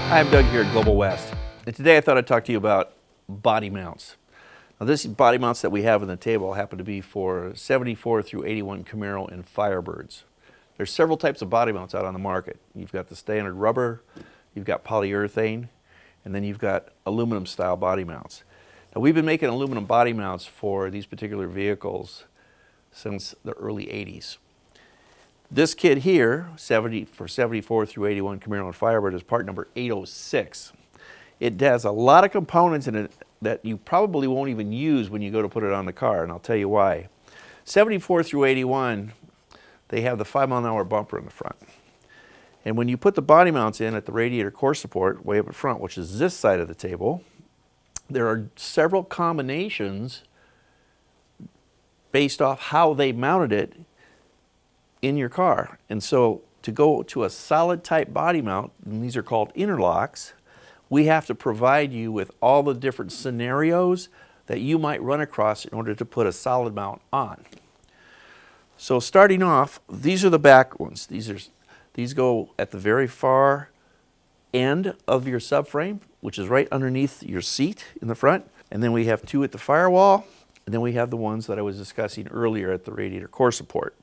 Hi, I'm Doug here at Global West, and today I thought I'd talk to you about body mounts. Now, this body mounts that we have on the table happen to be for 74 through 81 Camaro and Firebirds. There's several types of body mounts out on the market. You've got the standard rubber, you've got polyurethane, and then you've got aluminum style body mounts. Now, we've been making aluminum body mounts for these particular vehicles since the early 80s. This kit here, for 74 through 81 Camaro and Firebird, is part number 806. It has a lot of components in it that you probably won't even use when you go to put it on the car, and I'll tell you why. 74 through 81, they have the 5-mile-an-hour bumper in the front. And when you put the body mounts in at the radiator core support way up in front, which is this side of the table, there are several combinations based off how they mounted it in your car. And so to go to a solid type body mount, and these are called interlocks, we have to provide you with all the different scenarios that you might run across in order to put a solid mount on. So starting off, these are the back ones. These go at the very far end of your subframe, which is right underneath your seat in the front. And then we have two at the firewall, and then we have the ones that I was discussing earlier at the radiator core support.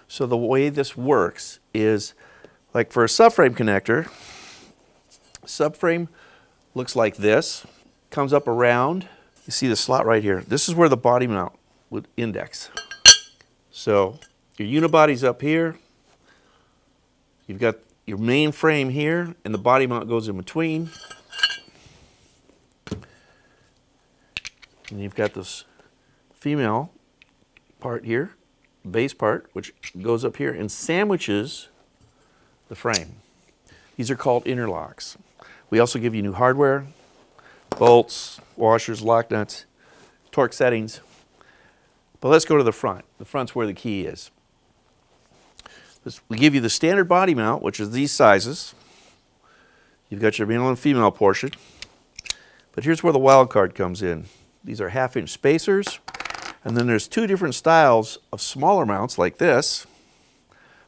So the way this works is, like for a subframe connector, subframe looks like this, comes up around. You see the slot right here. This is where the body mount would index. So your unibody's up here. You've got your main frame here, and the body mount goes in between. And you've got this female part here, base part, which goes up here and sandwiches the frame. These are called interlocks. We also give you new hardware, bolts, washers, lock nuts, torque settings. But let's go to the front. The front's where the key is. We give you the standard body mount, which is these sizes. You've got your male and female portion. But here's where the wild card comes in. These are 1/2-inch spacers. And then there's two different styles of smaller mounts like this,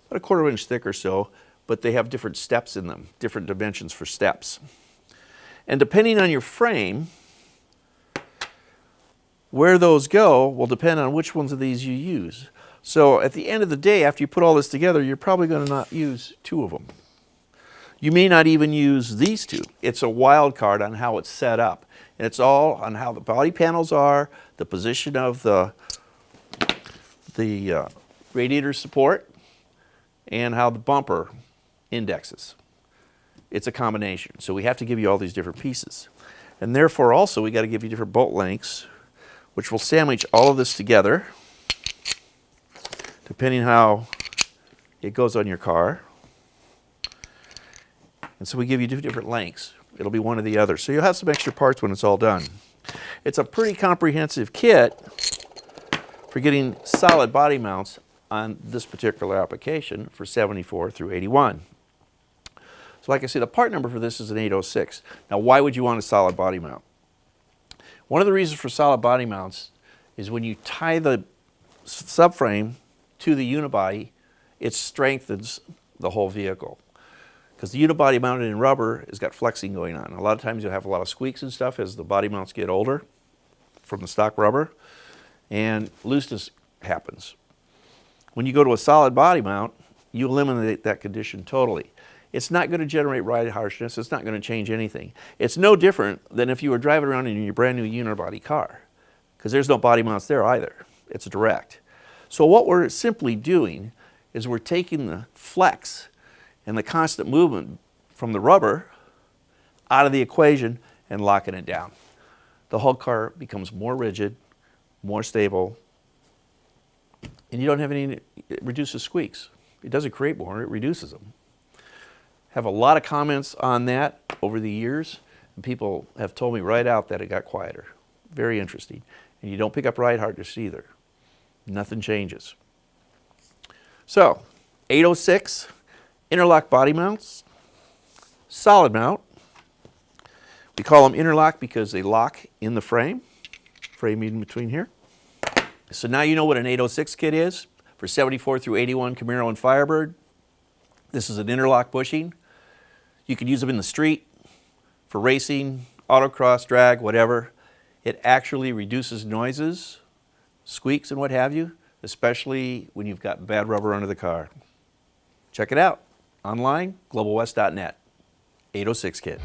about 1/4 inch thick or so, but they have different steps in them, different dimensions for steps. And depending on your frame, where those go will depend on which ones of these you use. So at the end of the day, after you put all this together, you're probably going to not use two of them. You may not even use these two. It's a wild card on how it's set up. And it's all on how the body panels are, the position of the radiator support, and how the bumper indexes. It's a combination. So we have to give you all these different pieces. And therefore also we got to give you different bolt lengths, which will sandwich all of this together, depending how it goes on your car. And so we give you two different lengths. It'll be one or the other. So you'll have some extra parts when it's all done. It's a pretty comprehensive kit for getting solid body mounts on this particular application for 74 through 81. So like I said, the part number for this is an 806. Now, why would you want a solid body mount? One of the reasons for solid body mounts is when you tie the subframe to the unibody, it strengthens the whole vehicle. Because the unibody mounted in rubber has got flexing going on. A lot of times you'll have a lot of squeaks and stuff as the body mounts get older from the stock rubber, and looseness happens. When you go to a solid body mount, you eliminate that condition totally. It's not going to generate ride harshness. It's not going to change anything. It's no different than if you were driving around in your brand new unibody car, because there's no body mounts there either. It's direct. So what we're simply doing is we're taking the flex and the constant movement from the rubber out of the equation and locking it down. The whole car becomes more rigid, more stable, and you don't have any, it reduces squeaks. It doesn't create more, it reduces them. Have a lot of comments on that over the years, and people have told me right out that it got quieter. Very interesting. And you don't pick up ride hardness either. Nothing changes. So, 806. Interlock body mounts, solid mount. We call them interlock because they lock in the frame in between here. So now you know what an 806 kit is for 74 through 81 Camaro and Firebird. This is an interlock bushing. You can use them in the street. for racing, autocross, drag, whatever. It actually reduces noises, squeaks and what have you, especially when you've got bad rubber under the car. Check it out online, globalwest.net. 806 Kid.